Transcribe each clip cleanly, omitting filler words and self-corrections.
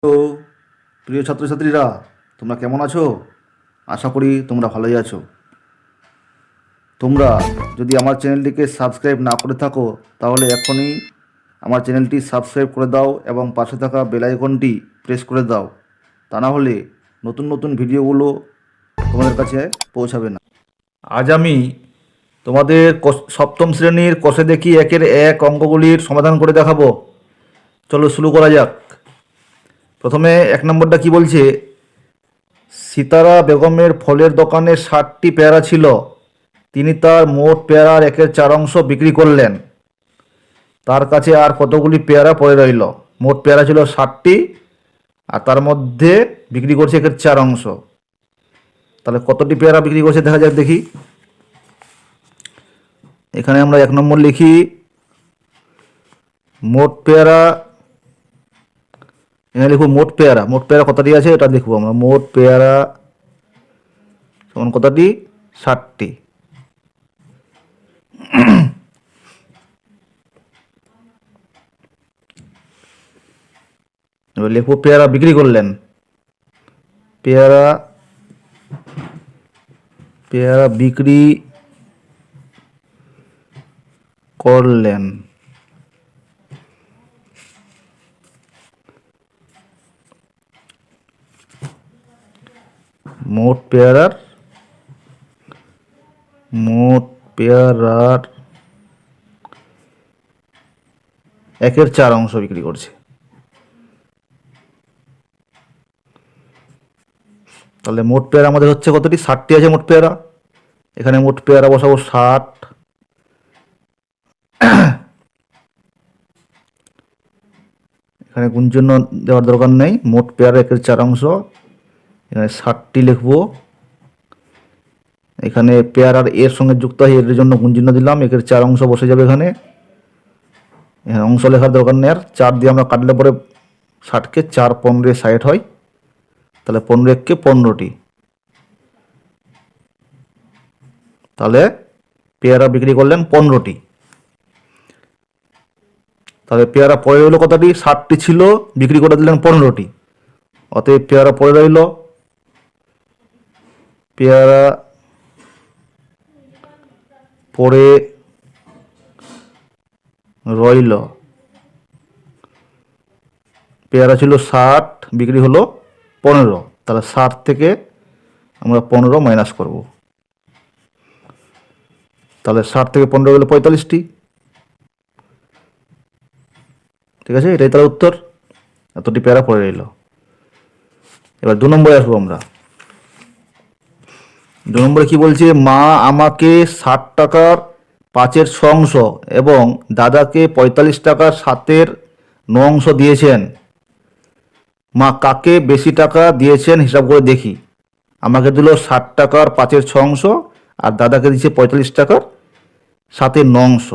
তো প্রিয় ছাত্রছাত্রীরা, তোমরা কেমন আছো? আশা করি তোমরা ভালোই আছো। তোমরা যদি আমার চ্যানেলটিকে সাবস্ক্রাইব না করে থাকো তাহলে এখনই আমার চ্যানেলটি সাবস্ক্রাইব করে দাও এবং পাশে থাকা বেল আইকনটি প্রেস করে দাও। তা না হলে নতুন নতুন ভিডিওগুলো তোমাদের কাছে পৌঁছাবে না। আজ আমি তোমাদের সপ্তম শ্রেণীর কোষে দেখি একের এক অঙ্কগুলির সমাধান করে দেখাবো। চলো শুরু করা যাক। প্রথমে এক নম্বরটা কি বলছে, সিতারা বেগমের ফলের দোকানে 60টি পেয়ারা ছিল। তিনি তার মোট পেয়ারার 1/4 বিক্রি করলেন। তার কাছে আর কতগুলি পেয়ারা পড়ে রইল? মোট পেয়ারা ছিল 60টি আর তার মধ্যে বিক্রি করছে 1/4। তাহলে কতটি পেয়ারা বিক্রি করছে দেখা যাক দেখি। এখানে আমরা 1 নম্বর লিখি, মোট পেয়ারা। এখানে লিখব মোট পেয়ারা। মোট পেয়ারা কতটি আছে এটা লিখবো আমরা। মোট পেয়ারা সমান কতটি? 60টি। এবার লিখবো পেয়ারা বিক্রি করলেন। পেয়ারা পেয়ারা বিক্রি করলেন। মোট পেয়ারার 1/4 বিক্রি করছে। তাহলে মোট পেয়ারা আমাদের হচ্ছে কতটি? 60টি আছে মোট পেয়ারা। এখানে মোট পেয়ারা বসাবো 60। এখানে গুণচিহ্ন দেওয়ার দরকার নেই। মোট পেয়ারা 1/4। এখানে 60টি লিখবো। এখানে পেয়ারার এর সঙ্গে যুক্ত হয়, এর জন্য গুণচিহ্ন দিলাম। 1/4 বসে যাবে এখানে। এখানে অংশ লেখার দরকার নেই। আর 4 দিয়ে আমরা কাটলে পরে 60কে 4 15 60 হয়। তাহলে 15 1কে 15টি। তাহলে পেয়ারা বিক্রি করলেন 15টি। তাহলে পেয়ারা পড়ে রইল কতটি? 60টি ছিল, বিক্রি করে দিলেন 15টি। অতএব পেয়ারা পড়ে রইল, পেয়ারা পড়ে রইল। পেয়ারা ছিল 60, বিক্রি হলো 15। তাহলে 60 থেকে আমরা 15 মাইনাস করব। তাহলে 60 থেকে 15 গেলে 45টি। ঠিক আছে, এটাই তার উত্তর। এতটি পেয়ারা পড়ে রইল। এবার 2 নম্বরে আসবো আমরা। 2 নম্বরে কি বলছে, মা আমাকে 60 টাকার 5-এর 6 অংশ এবং দাদাকে 45 টাকার 7-এর 9 অংশ দিয়েছেন। মা কাকে বেশি টাকা দিয়েছেন হিসাব করে দেখি। আমাকে দিল 60 টাকার 5-এর 6 অংশ আর দাদাকে দিচ্ছে 45 টাকার 7-এর 9 অংশ।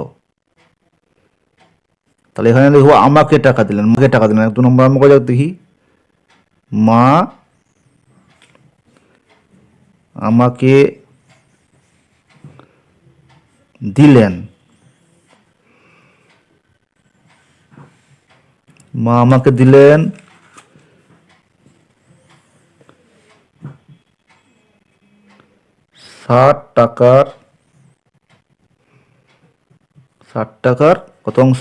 তাহলে এখানে দেখবো আমাকে টাকা দিলেন। মাকে টাকা দিলেন। 2 নম্বর আমরা করে দেখি, মা আমাকে দিলেন। মা আমাকে দিলেন 60 টাকার কত অংশ?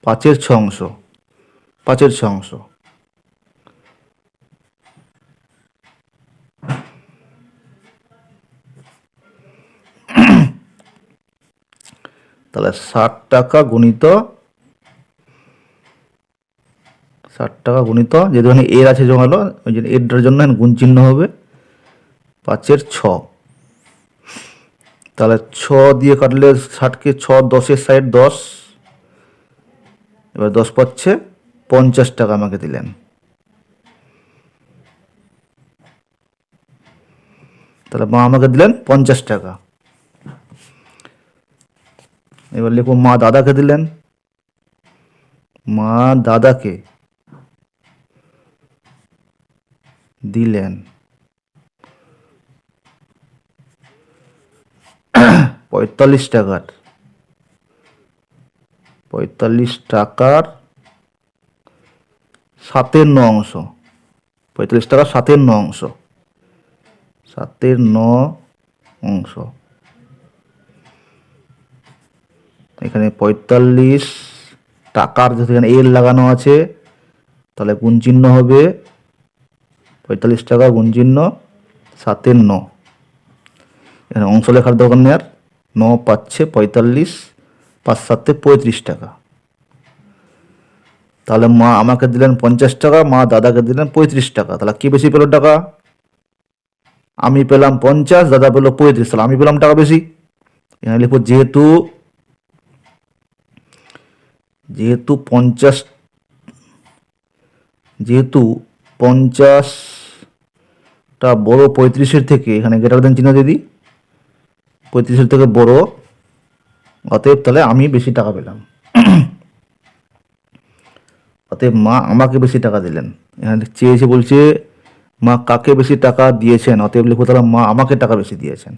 5-এর 6 অংশ। 5-এর 6 অংশ। তাহলে 60 টাকা গুণিত 60 টাকা গুণিত, যেহেতু এখানে এর আছে জমালো, ওই জন্য এর জন্য গুণ চিহ্ন হবে 5-এর 6। তাহলে 6 দিয়ে কাটলে 60কে 6 10-এর 60 10। এবার 10 পাচ্ছে 50 টাকা আমাকে দিলেন। তাহলে মা আমাকে দিলেন 50 টাকা। এবার লিখবো মা দাদাকে দিলেন। মা দাদাকে দিলেন 45 টাকার 45 টাকার 7-এর 9 অংশ, 45 টাকা 7-এর 9 অংশ, 7-এর 9 অংশ। এখানে 45 টাকার যদি এখানে এল লাগানো আছে তাহলে গুণ চিহ্ন হবে 45 টাকা গুণ চিহ্ন 7-এর 9। এখানে অংশ লেখার দরকার নেই আর, 9 পাচ্ছে 45, 5 7-এ 35 টাকা। তাহলে মা আমাকে দিলেন 50 টাকা, মা দাদাকে দিলেন 35 টাকা। তাহলে কি বেশি পেল টাকা? আমি পেলাম 50, দাদা পেল 35, তাহলে আমি পেলাম টাকা বেশি। এখানে লিখবো যেহেতু 50টা বড় 35-এর থেকে, এখানে গ্রেটার দেন চিহ্ন দিয়ে দিই, 35-এর থেকে বড়, অতএব তাহলে আমি বেশি টাকা পেলাম। অতএব মা আমাকে বেশি টাকা দিলেন। এখানে চেয়েছে, বলছে মা কাকে বেশি টাকা দিয়েছেন, অতএব লিখবো তাহলে মা আমাকে টাকা বেশি দিয়েছেন।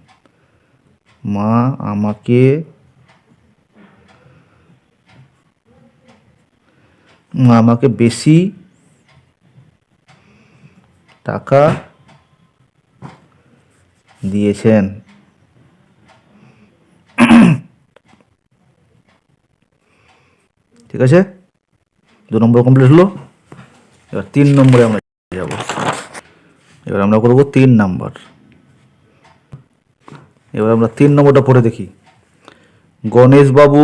মা আমাকে বেশি টাকা দিয়েছেন। ঠিক আছে, 2 নম্বর কমপ্লিট হলো। এবার 3 নম্বরে আমরা যাব। এবার আমরা করবো 3 নম্বর। এবার আমরা 3 নম্বরটা পড়ে দেখি। গণেশবাবু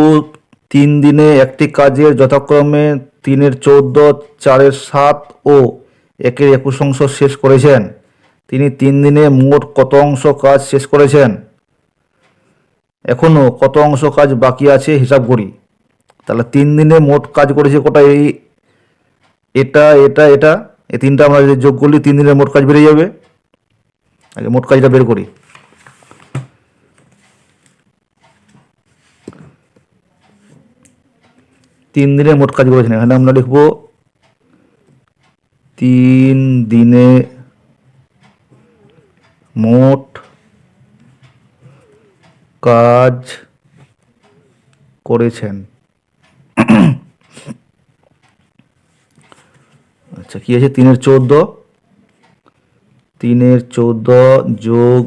3 দিনে একটি কাজের যথাক্রমে 3-এর 14, 4-এর 7 ও 1-এর 21 অংশ শেষ করেছেন। তিনি 3 দিনে মোট কত অংশ কাজ শেষ করেছেন? এখনো কত অংশ কাজ বাকি আছে হিসাব করি। তাহলে 3 দিনে মোট কাজ করেছে কটা? এটা এই 3টা আমরা যদি যোগ করলে 3 দিনের মোট কাজ বেরিয়ে যাবে। আগে মোট কাজটা বের করি। তিন দিনে মোট কাজ করেছেন, এখানে আমরা লিখবো 3 দিনে মোট কাজ করেছেন। আচ্ছা, কি আছে? 3-এর 14, 3-এর 14 যোগ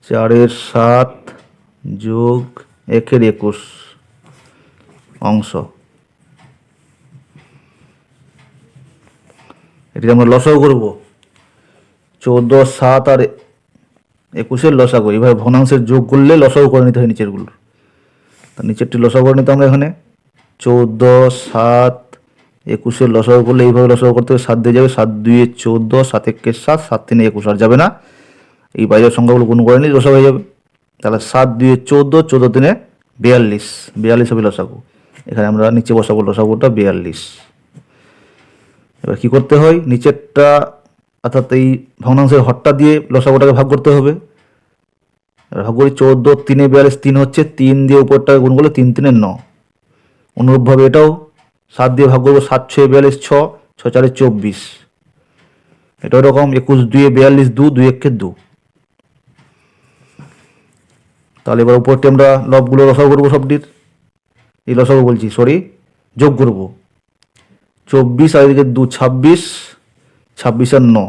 4-এর 7 যোগ 1-এর 21 অংশ। এটি আমরা লসাগু করব। 14, 7 আর 21-এর লসাগু। এইভাবে ভগ্নাংশের যোগ করলে লসাগু করে নিতে হয় নিচেরগুলো। তার নিচেরটি লসাগু করে নিতে আমরা এখানে 14, 7, 21-এর লসাগু করলে এইভাবে লসাগু করতে হবে। 7 দিয়ে যাবে, 7 2 14, 7 1 7, 7 3 21 আর যাবে না। এই বাইরের সংখ্যাগুলো গুণ করে নিলে লসাগু হয়ে যাবে। তাহলে 7 2 14, 14 3 42, 42 হবে লসাগু। এখানে আমরা নিচে বসাবো লসাগুটা 42। এবার কি করতে হয়? নিচেরটা অর্থাৎ এই ভগ্নাংশের হরটা দিয়ে লসাগুটাকে ভাগ করতে হবে। ভাগ করি 14 3 42, 3 হচ্ছে, 3 দিয়ে উপরটাকে গুণ করলে 3 3 9। অনুরূপভাবে এটাও 7 দিয়ে ভাগ করবো, 7 6 42, 6 6 4 24। এটা এরকম 21 2 42, 2 2 1 2। তাহলে এবার উপরটি আমরা লবগুলো লসাগু করবো সবটির। এই লসাগু বলছি, সরি, যোগ করব। 24 আর এদিকে 2 26, 26 আর 9,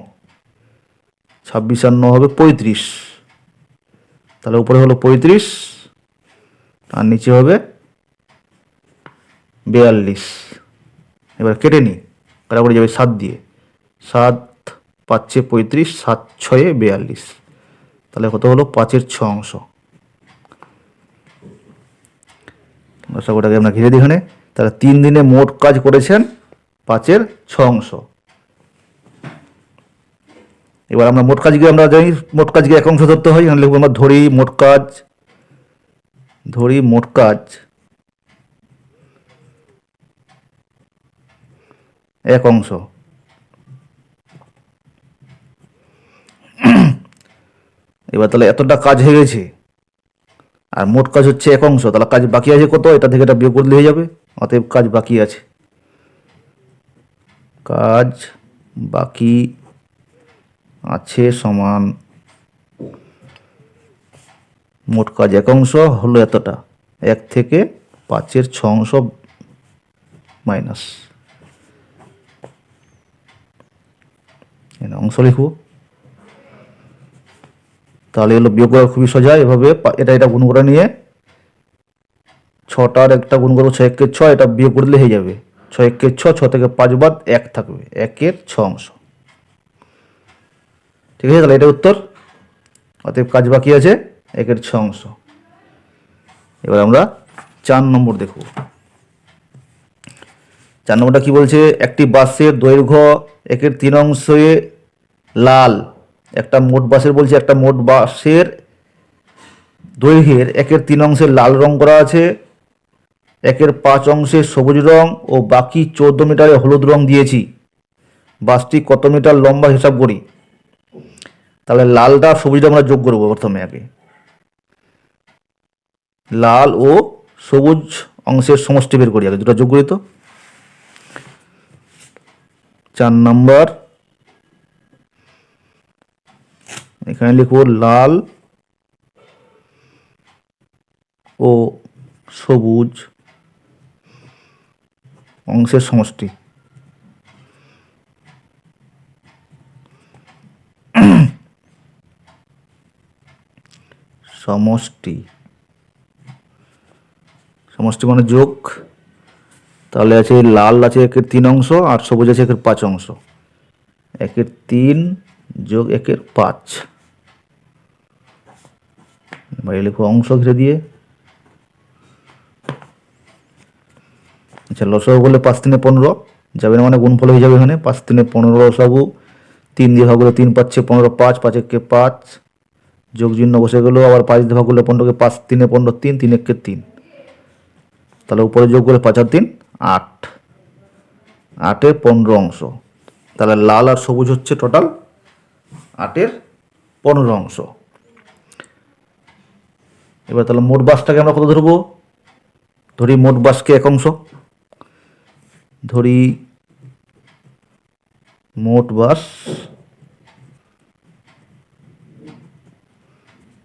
26 আর 9 হবে 35। তাহলে উপরে হলো 35 আর নিচে হবে 42। এবার কেটে নিই, কাটাকুটি যাবে 7 দিয়ে। 7 5 35, 7 6 42। তাহলে কত হলো? 5-এর 6 অংশ। লসাগুটাকে আমরা ঘিরে দিই এখানে। তাহলে 3 দিনে মোট কাজ করেছেন 5-এর 6 অংশ। এবার আমরা মোট কাজকে আমরা জানি, মোট কাজকে এক অংশ ধরতে হয়। এখানে লিখবো আমরা ধরি মোট কাজ 1 অংশ। এবার তাহলে এতটা কাজ হয়ে গেছে আর মোট কাজ হচ্ছে 1 অংশ। তাহলে কাজ বাকি আছে কত? এটা থেকে এটা বিয়োগ করলে হয়ে যাবে। অতএব কাজ বাকি আছে, কাজ বাকি আছে সমান মোট কাজ 1 অংশ হলো এতটা। 1 থেকে 5-এর 6 অংশ মাইনাস। এখানে অংশ লিখব। তাহলে এগুলো বিয়োগ করা খুবই সোজা। এভাবে এটা গুণ করে নিয়ে 6টার একটা গুণ করবো, 6 একে 6, এটা বিয়োগ করে দিলে হয়ে যাবে 6 একে 6, 6 থেকে 5 বাদ 1 থাকবে, 1-এর 6 অংশ। ঠিক আছে, তাহলে এটা উত্তর। অতএব কাজ বাকি আছে 1-এর 6 অংশ। এবার আমরা 4 নম্বর দেখব। 4 নম্বরটা কি বলছে, একটি বাসের দৈর্ঘ্য 1-এর 3 অংশে লাল, একটা মোট বাসের বলছে একটা মোট বাসের দৈর্ঘ্যের 1-এর 3 অংশে লাল রং করা আছে, 1-এর 5 অংশে সবুজ রং ও বাকি 14 মিটারে হলুদ রং দিয়েছি। বাসটি কত মিটার লম্বা হিসাব করি। তাহলে লালটা সবুজটা আমরা যোগ করবো প্রথমে। আগে লাল ও সবুজ অংশের সমষ্টি বের করি, আগে দুটো যোগ করি। তো 4 নম্বর, এখানে লিখব লাল ও সবুজ অংশের সমষ্টি। সমষ্টি সমষ্টি মানে যোগ। তাহলে আছে লাল আছে 1-এর 3 অংশ আর সবুজ আছে 1-এর 5 অংশ। 1-এর 3 যোগ 1-এর 5, এবার লিখবো অংশ ঘিরে দিয়ে। আচ্ছা, লসাগু বলে 5-3 15 যাবে না, মানে গুণফল হয়ে যাবে এখানে। 5-3 15 লসাগু, 3 দিয়ে ভাগ করলে 3 পাচ্ছে 15, 5 5 1 5, যোগ চিহ্ন বসে গেল। আবার 5 দিয়ে ভাগ করলে 15কে 5-3 15, 3 3 1 3। তাহলে উপরে যোগ করে 5 আর 3 8, 8-এর 15 অংশ। তাহলে লাল আর সবুজ হচ্ছে টোটাল 8-এর 15 অংশ। এবার তাহলে মোট বাসটাকে আমরা কত ধরবো, ধরি মোট বাসকে 1 অংশ, ধরি মোট বাস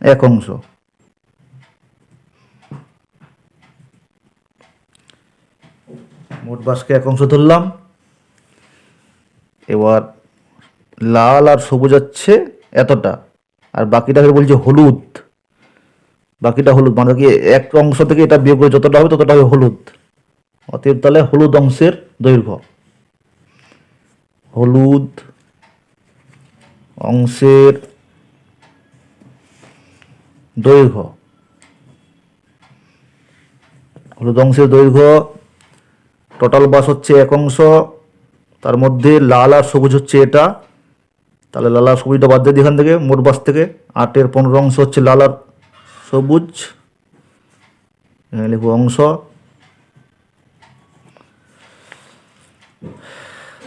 1 অংশ। মোট বাসকে 1 অংশ ধরলাম। এবার লাল আর সবুজ হচ্ছে এতটা, আর বাকিটাকে বলছে হলুদ। বাকিটা হলুদ মানে কি 1 অংশ থেকে এটা বিয়োগ করে যতটা হবে ততটা হবে হলুদ। অতএব তাহলে হলুদ অংশের দৈর্ঘ্য, হলুদ অংশের দৈর্ঘ্য, হলুদ অংশের দৈর্ঘ্য টোটাল বাস হচ্ছে 1 অংশ, তার মধ্যে লাল আর সবুজ হচ্ছে এটা। তাহলে লাল আর সবুজটা বাদ দিয়ে দিই এখান থেকে মোট বাস থেকে। 8-এর 15 অংশ হচ্ছে লাল আর সবুজ, এখানে লিখব অংশ।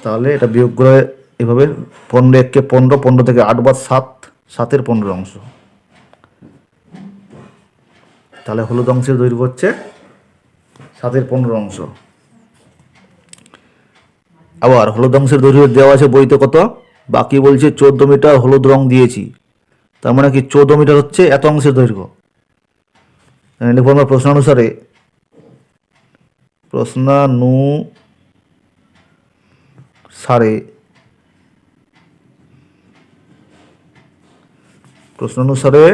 তাহলে এটা বিয়োগ করে এভাবে 15 1-কে 15, 15 থেকে 8 বাদ 7, 7-এর 15 অংশ। তাহলে হলুদ অংশের দৈর্ঘ্য হচ্ছে 7-এর 15 অংশ। আবার হলুদ অংশের দৈর্ঘ্য দেওয়া আছে বইতে কত, বাকি বলছে 14 মিটার হলুদ রং দিয়েছি। তার মানে কি 14 মিটার হচ্ছে এত অংশের দৈর্ঘ্য। লিখব আমরা প্রশ্নানুসারে, প্রশ্নানুসারে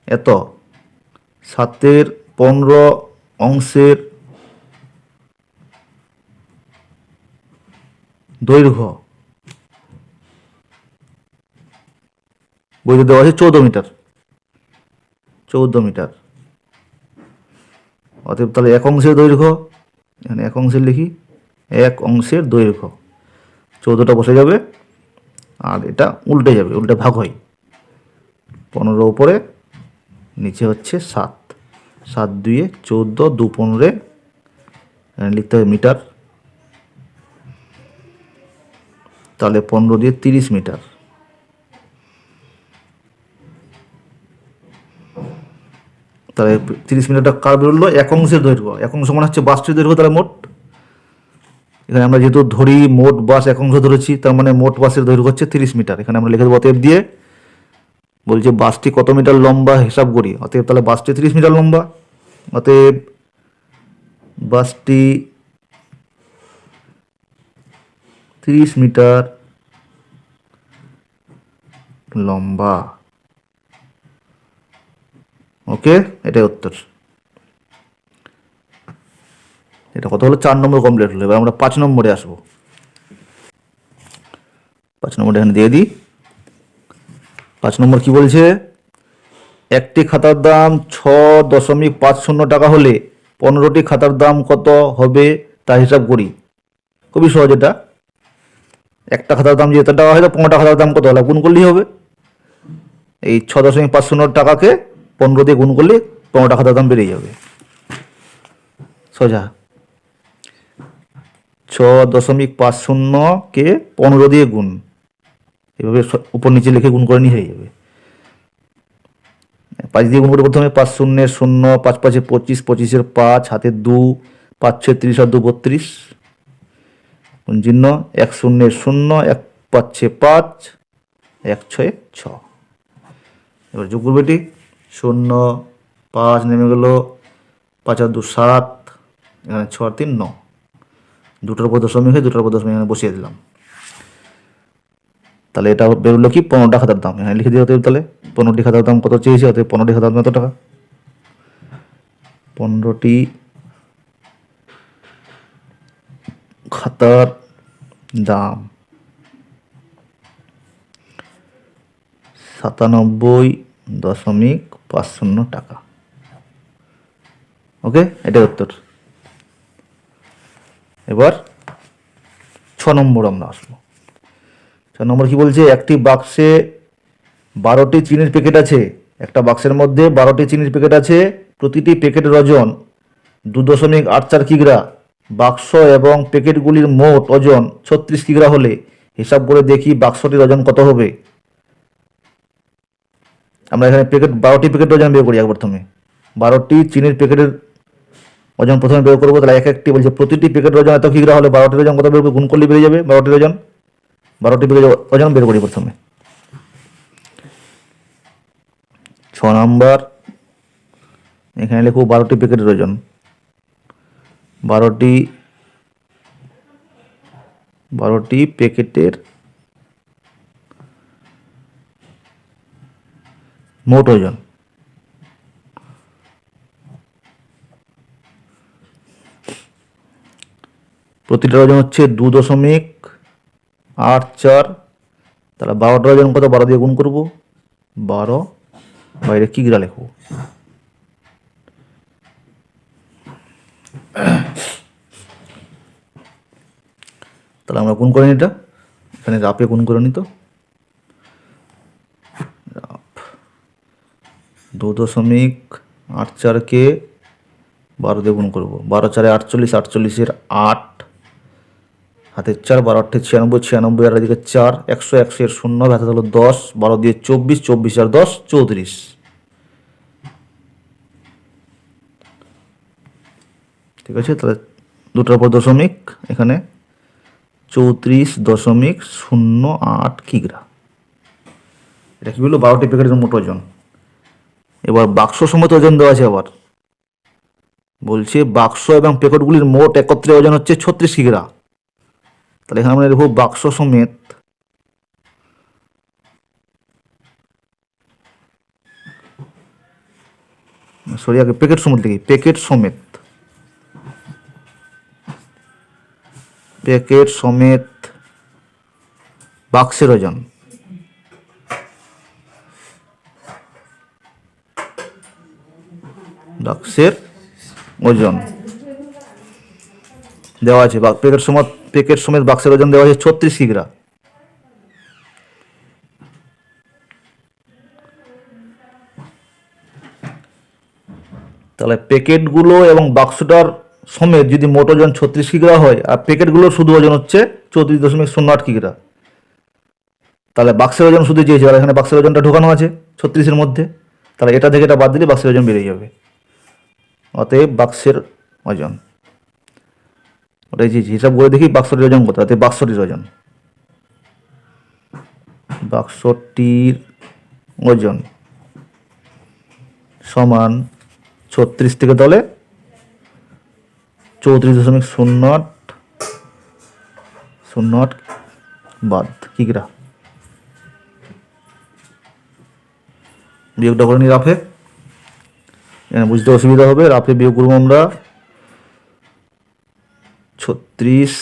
এত 7-এর 15 অংশের দৈর্ঘ্য বইতে দেওয়া আছে 14 মিটার। 14 মিটার। অতএব তাহলে 1 অংশের দৈর্ঘ্য, এখানে 1 অংশের লিখি, 1 অংশের দৈর্ঘ্য 14টা বসে যাবে আর এটা উল্টে যাবে, উল্টে ভাগ হয়। 15 উপরে নিচে হচ্ছে 7, 7 2 14, 2 15, এখানে লিখতে হবে মিটার। তাহলে 15 দিয়ে 30 মিটার। তাহলে 30 মিটারটা কার বেরোলো, 1 অংশের দৈর্ঘ্য। 1 অংশ মানে হচ্ছে বাসটির দৈর্ঘ্য। তাহলে মোট, এখানে আমরা যেহেতু ধরি মোট বাস 1 অংশ ধরেছি, তার মানে মোট বাসের দৈর্ঘ্য হচ্ছে 30 মিটার। এখানে আমরা লিখে দেবো অতএব দিয়ে, বলছে বাসটি কত মিটার লম্বা হিসাব করি। অতএব তাহলে বাসটি 30 মিটার লম্বা। অতএব বাসটি 30 মিটার লম্বা। ওকে, এটাই উত্তর। এটা কত হলো? 4 নম্বর কমপ্লিট হলো। এবার আমরা 5 নম্বরে আসবো। 5 নম্বরটা এখানে দিয়ে দিই। 5 নম্বর কি বলছে? একটি খাতার দাম 6.50 টাকা হলে 15টি খাতার দাম কত হবে তা হিসাব করি। খুবই সহজ এটা। একটা খাতার দাম যে এত টাকা হয়, 15টা খাতার দাম কত হলে গুণ করলেই হবে। এই 6.50 টাকাকে 15 দিয়ে গুণ করলে 15টা খাতার দাম বেরিয়ে যাবে। সোজা। 6.50কে 15 দিয়ে গুণ, এভাবে উপর নিচে লিখে গুণ করে নিয়ে হয়ে যাবে। 5 দিয়ে গুণ করে প্রথমে 5 শূন্যের 0, 5 5 25, 25 5, হাতে 2, 5 6 30 আর 2 32, গুণ চিহ্ন, 1 শূন্যের 0, 1 5 5, 1 6 6। এবার যোগ করবে এটি, 0 5 নেমে গেল, 5 আর 2 7, এখানে 6 আর 3 9, দুটোর উপর দশমিক হয়ে দুটোর উপর দশমিক এখানে বসিয়ে দিলাম। তাহলে এটা বেরোলো কি? 15টা খাতার দাম। এখানে লিখে দিতে হবে। তাহলে 15টি খাতার দাম কত চেয়েছে? অতএব 15টি খাতার দাম কত টাকা? 15টি খাতার দাম 97.50 টাকা। ওকে, এটাই উত্তর। এবার 6 নম্বর আমরা আসবো। 6 নম্বর কি বলছে? একটি বাক্সে 12টি চিনির প্যাকেট আছে। একটা বাক্সের মধ্যে 12টি চিনির প্যাকেট আছে। প্রতিটি প্যাকেটের ওজন 2.84 কিগ্রা। বাক্স এবং প্যাকেটগুলির মোট ওজন 36 কিগ্রা হলে হিসাব করে দেখি বাক্সটির ওজন কত হবে। আমরা এখানে 12টি প্যাকেট ওজন বের করি। এক প্রথমে 12টি চিনির প্যাকেটের ওজন প্রথমে বের করবো। তাহলে এক একটি বলছে প্রতিটি প্যাকেটের ওজন এত কিগ্রা হলে 12টির ওজন কত বের করবো? গুণ করলে বেরিয়ে যাবে 12টির ওজন। 12টি প্যাকেটের ওজন বের করি প্রথমে। 6 নম্বর এখানে লিখব 12টি প্যাকেটের ওজন। 12টি প্যাকেটের মোট ওজন। প্রতিটার ওজন হচ্ছে 2.84। তাহলে 12টার ওজন কত? 12 দিয়ে গুণ করব। 12 বাইরে কিগ্রা লিখব। তাহলে আমরা গুণ করে নিই। এটা এখানে রাপে গুণ করে নিত। 2.84কে 12 দিয়ে গুণ করবো। 12 4 48, 48 8, হাতে 4, 12 8 96, 96 আর এদিকে 4, 100, 100 এর 0, হাতে হলো 10, 12 দিয়ে 24, 24 আর 10 34। ঠিক আছে, তাহলে দুটোর উপর দশমিক, এখানে 34.08 কিগ্রা। এটা কি বললো? 12টি প্যাকেটের মোট ওজন। এবার বাক্স সমেত ওজন দেওয়া আছে। আবার বলছে বাক্স এবং প্যাকেটগুলির মোট একত্রে ওজন হচ্ছে 36 কিগ্রা। তাহলে এখানে আমরা দেখব বাক্স সমেত আগে প্যাকেট সমেত লিখি। প্যাকেট সমেত বাক্সের ওজন। দেওয়া আছে। প্যাকেট সমেত বাক্সের ওজন দেওয়া আছে 36 কিগ্রা। তাহলে প্যাকেটগুলো এবং বাক্সটার সমেত যদি মোট ওজন 36 কিগ্রা হয় আর প্যাকেটগুলোর শুধু ওজন হচ্ছে 34.08 কিগ্রা, তাহলে বাক্সের ওজন শুধু চেয়েছে। আর এখানে বাক্সের ওজনটা ঢোকানো আছে 36-এর মধ্যে। তাহলে এটা থেকে এটা বাদ দিলে বাক্সের ওজন বেরিয়ে যাবে। অতএব বাক্সের ওজন, ওটাই যে হিসাব করে দেখি বাক্সটির ওজন কত। অতএব বাক্সটির ওজন সমান 36 থেকে তাহলে 34.08 বাদ কিগ্রা। বিয়োগটা করে নিই রাফে, বুঝতে অসুবিধা হবে। রাফে বিয়োগ করবো আমরা 36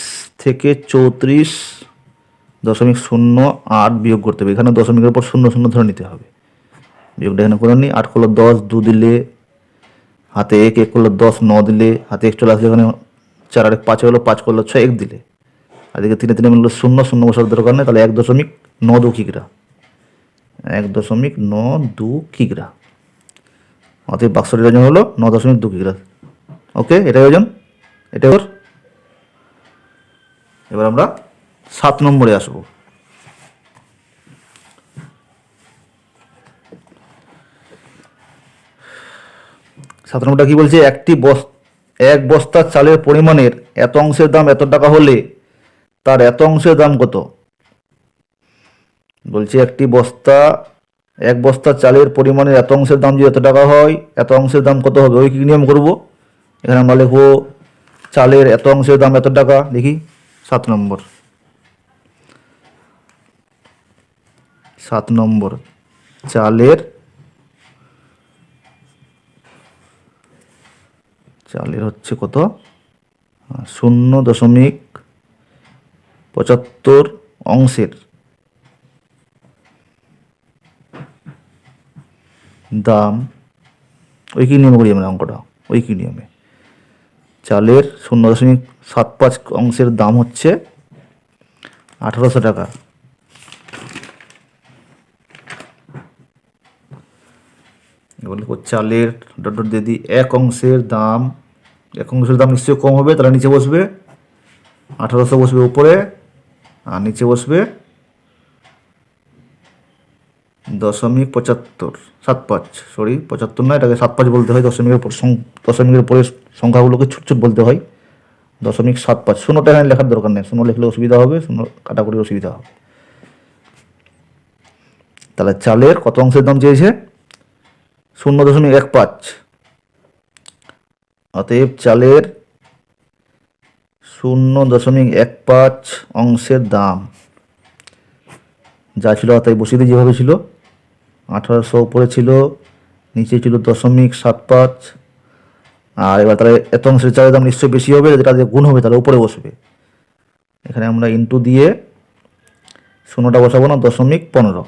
থেকে 34.08 বিয়োগ করতে হবে। এখানে দশমিকের পর 0 0 ধরে নিতে হবে। বিয়োগটা এখানে করে নিই। 8 করলো 10, 2 দিলে হাতে 1, 1 করলো 10, 9 দিলে হাতে 1 চলে আসলে এখানে 4 আর 1 5 হলো, 5 করলো 6, 1 দিলে আর এদিকে 3 3 মিললো 0, 0 বসার দরকার নেই, তাহলে 1.92 কিগ্রা, 1.92 কিগ্রা। অতএব বাক্সটির ওজন হলো 9.2 কিগ্রা। ওকে, এটাই ওজন, এটা ওর। এবার আমরা 7 নম্বরে আসবো। 7 নম্বরটা কি বলছে? এক বস্তা চালের পরিমাণের এত অংশের দাম এত টাকা হলে তার এত অংশের দাম কত? বলছে এক বস্তা চালের পরিমাণের এত অংশের দাম যদি এত টাকা হয়, এত অংশের দাম কত হবে? ওই কি নিয়ম করবো? এখানে আমরা লিখবো চালের এত অংশের দাম এত টাকা। দেখি 7 নম্বর, চালের হচ্ছে কত? 0.75 অংশের দাম। ওই কি নিয়মে করি আমরা অঙ্কটা? ওই কি নিয়মে? চালের 0.75 অংশের দাম হচ্ছে 1800 টাকা। এবার লিখো চালের ডট দিয়ে দিই এক অংশের দাম নিশ্চয়ই কম হবে, তাহলে নিচে বসবে 1800 বসবে উপরে, আর নিচে বসবে 75 না, এটাকে 75 বলতে হয়। দশমিকের পরে সংখ্যাগুলোকে ছোট ছোট বলতে হয়। 0.75, 0টা এখানে লেখার দরকার নেই, 0 লিখলে অসুবিধা হবে, 0 কাটাকুটির অসুবিধা হবে। তাহলে চালের কত অংশের দাম চেয়েছে? 0.15। অতএব চালের 0.15 অংশের দাম যা ছিল তাই বসিয়ে দিয়ে যেভাবে ছিল, 1800 উপরে ছিল, নিচে ছিল 0.75। আর এবার তাহলে এত অংশের চালের দাম নিশ্চয়ই বেশি হবে, যেটা দিয়ে গুণ হবে তাহলে উপরে বসবে। এখানে আমরা ইন্টু দিয়ে 0টা বসাবো না, 0.15।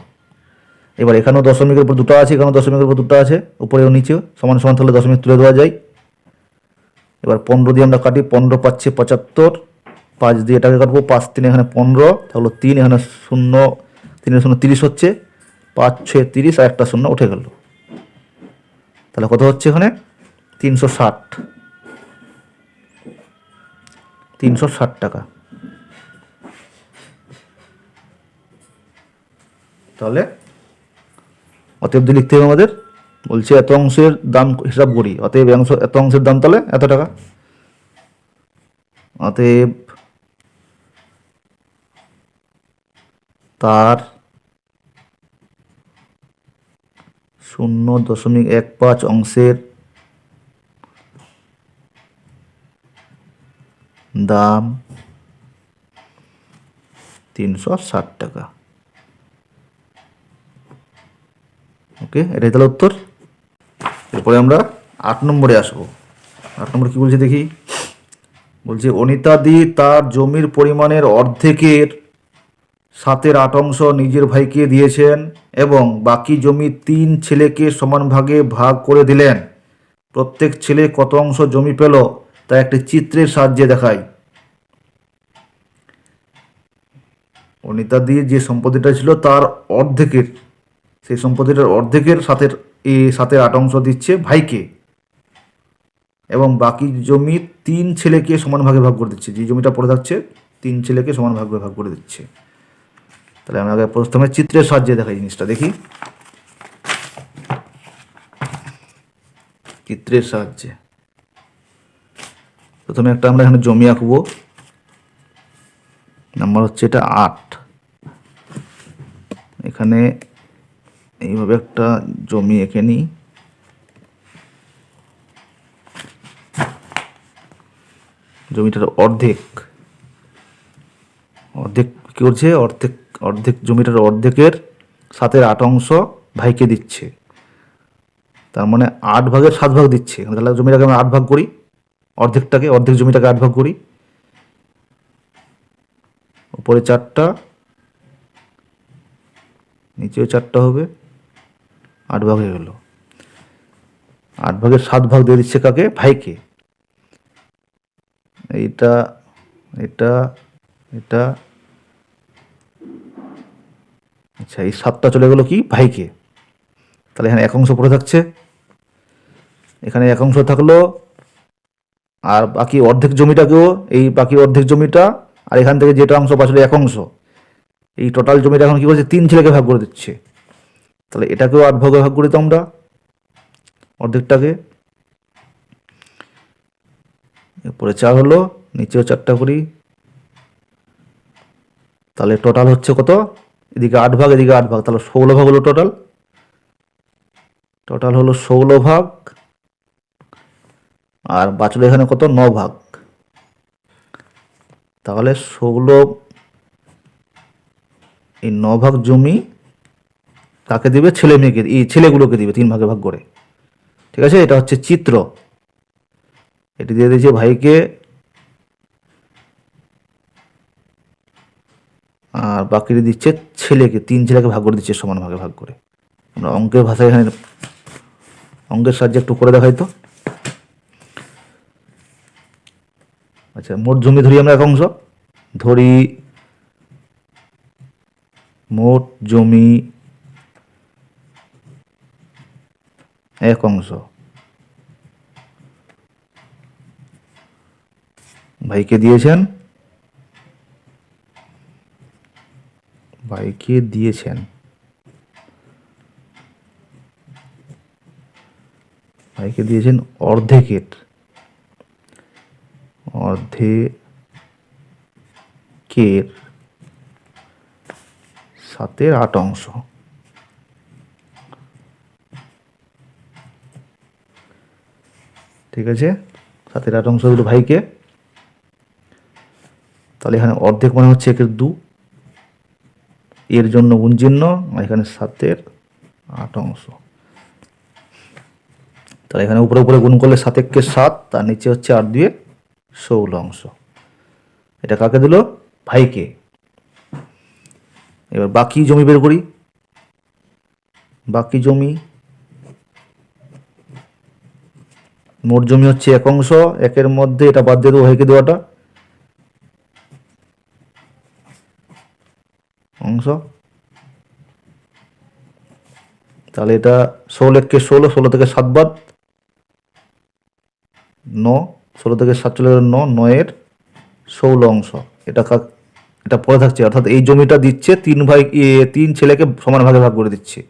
এবার এখানেও দশমিকের উপর 2টা আছে, এখানেও দশমিকের উপর 2টা আছে, উপরেও নিচেও সমান সমান, তাহলে দশমিক তুলে দেওয়া যায়। এবার 15 দিয়ে আমরা কাটি, 15 পাচ্ছে 75, 5 দিয়ে এটাকে কাটবো, 5 3 এখানে 15, তাহলে 3 এখানে 0, 3 0 30 হচ্ছে, 5 6 30 আর একটা 0 উঠে গেল। তাহলে কত হচ্ছে এখানে? 360 টাকা। তাহলে অতএব লিখতে হবে আমাদের, বলছে এত অংশের দাম হিসাব করি, অতএব এত অংশের দাম তাহলে এত টাকা। অতএব তার 0.15 অংশের দাম 360 টাকা। ওকে, এটাই তাহলে উত্তর। এরপরে আমরা 8 নম্বরে আসবো। 8 নম্বর কি বলছে দেখি। বলছে অনিতাদি তার জমির পরিমাণের অর্ধেকের 7/8 অংশ নিজের ভাইকে দিয়েছেন এবং বাকি জমি 3 ছেলেকে সমান ভাগে ভাগ করে দিলেন। প্রত্যেক ছেলে কত অংশ জমি পেল তা একটি চিত্রের সাহায্যে দেখায়। অনিতাদির যে সম্পত্তিটা ছিল তার অর্ধেকের, সেই সম্পত্তিটার অর্ধেকের 7/8 অংশ দিচ্ছে ভাইকে এবং বাকি জমি 3 ছেলেকে সমান ভাগে ভাগ করে দিচ্ছে। যে জমিটা পড়ে থাকছে 3 ছেলেকে সমান ভাগে ভাগ করে দিচ্ছে। তাহলে আমি আগে প্রথমে চিত্রের সাহায্যে দেখাই জিনিসটা, দেখি চিত্রের সাহায্যে। প্রথমে একটা আমরা এখানে জমি আঁকবো, নাম্বার হচ্ছে এটা 8। এখানে এইভাবে একটা জমি এঁকে নিই। জমিটার অর্ধেক কি করছে? অর্ধেক জমিটার অর্ধেকের 7/8 অংশ ভাইকে দিচ্ছে। তার মানে 8 ভাগের 7 ভাগ দিচ্ছে। তাহলে জমিটাকে আমরা 8 ভাগ করি, অর্ধেক জমিটাকে 8 ভাগ করি। উপরে 4টা, নিচেও 4টা হবে, 8 ভাগ হয়ে গেল। 8 ভাগের 7 ভাগ দিয়ে দিচ্ছে কাকে? ভাইকে। এটা এটা এটা আচ্ছা, এই 7টা চলে গেল কি? ভাইকে। তাহলে এখানে এক অংশ পড়ে থাকছে, এখানে এক অংশ থাকলো, আর বাকি অর্ধেক জমিটাকেও, এই বাকি অর্ধেক জমিটা আর এখান থেকে যেটা অংশ বাঁচলো এক অংশ, এই টোটাল জমিটা এখন কি করছে? 3 ছেলেকে ভাগ করে দিচ্ছে। তাহলে এটাকেও 8 ভাগে ভাগ করি তো আমরা, অর্ধেকটাকে। এরপরে 4 হলো, নিচেও 4টা করি। তাহলে টোটাল হচ্ছে কত? এদিকে 8 ভাগ, এদিকে 8 ভাগ, তাহলে 16 ভাগ হলো টোটাল। টোটাল হলো 16 ভাগ, আর বাঁচলো এখানে কত? 9 ভাগ। তাহলে 16, এই 9 ভাগ জমি কাকে দিবে? ছেলে মেয়েকে, এই ছেলেগুলোকে দিবে 3 ভাগে ভাগ করে। ঠিক আছে, এটা হচ্ছে চিত্র। এটি দিয়ে দিয়েছে ভাইকে, আর বাকিটি দিচ্ছে ছেলেকে, 3 ছেলেকে ভাগ করে দিচ্ছে সমান ভাগে ভাগ করে। আমরা অঙ্কের ভাষায় এখানে অঙ্কের সাহায্যে একটু করে দেখাই তো। আচ্ছা, মোট জমি ধরি আমরা এক অংশ, ধরি মোট জমি এক অংশ, ভাইকে দিয়েছেন, ভাইকে দিয়েছেন ভাইকে দিয়েছেন অর্ধেকের 7/8 অংশ। ঠিক আছে, 7/8 অংশ হলো ভাইকে। তাহলে এখানে অর্ধেক মানে হচ্ছে 1/2, এর জন্য গুণ চিহ্ন, আর এখানে 7/8 অংশ। তাহলে এখানে উপরে উপরে গুণ করলে 7 × 7, তার নিচে হচ্ছে 8 × 16 অংশ। এটা কাকে দিল? ভাইকে। এবার বাকি জমি বের করি। বাকি জমি, মোট জমি হচ্ছে এক অংশ, একের মধ্যে এটা বাদ দিয়ে দেবো, ভাইকে দেওয়াটা অংশ। তাহলে এটা 16 × 16, 16 থেকে 7 বাদ 9, 16 থেকে 7 চলে গেল 9, 9/16 অংশ। এটা পড়ে থাকছে, অর্থাৎ এই জমিটা দিচ্ছে 3 ছেলেকে সমান ভাগে ভাগ করে দিচ্ছে।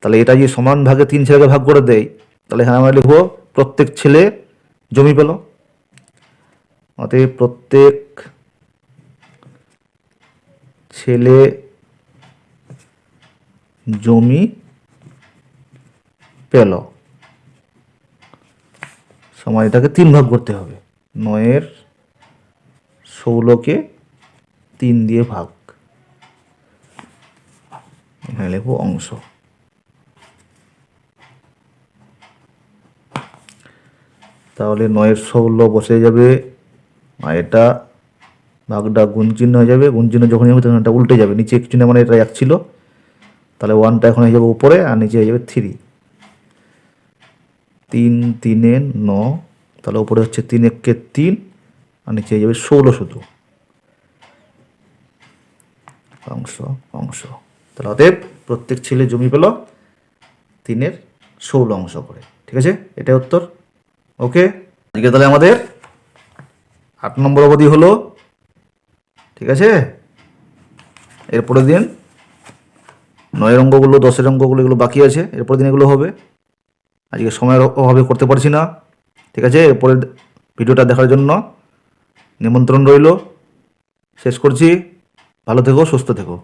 তাহলে এটা যে সমান ভাগে 3 ছেলেকে ভাগ করে দেয়, তাহলে এখানে আমরা লিখবো প্রত্যেক ছেলে জমি পেল। অতএব প্রত্যেক ছেলে জমি পেল, সমান এটাকে 3 ভাগ করতে হবে। 9/16কে 3 দিয়ে ভাগ, এখানে লিখবো অংশ। তাহলে 9/16 বসে যাবে, আর এটা ভাগটা গুণ চিহ্ন হয়ে যাবে। গুণ চিহ্ন যখনই হবে তখন এটা উল্টে যাবে, নিচে এক চিহ্ন, মানে এটা 1 ছিল, তাহলে 1টা এখন হয়ে যাবে উপরে, আর নিচে হয়ে যাবে 3। 3 3 9, তাহলে উপরে হচ্ছে 3 1 3, আর নিচে হয়ে যাবে 16 শুধু অংশ অংশ। তাহলে অতএব প্রত্যেক ছেলে জমি পেল 3/16 অংশ করে। ঠিক আছে, এটাই উত্তর। ওকে, আজকে তাহলে আমাদের 8 নম্বর অবধি হলো। ঠিক আছে, এরপরের দিন 9-এর অঙ্কগুলো, 10-এর অঙ্কগুলো এগুলো বাকি আছে, এরপরের দিন এগুলো হবে। আজকে সময়ের অভাবে করতে পারছি না। ঠিক আছে, এরপরের ভিডিওটা দেখার জন্য নিমন্ত্রণ রইল। শেষ করছি, ভালো থেকো, সুস্থ থেকো।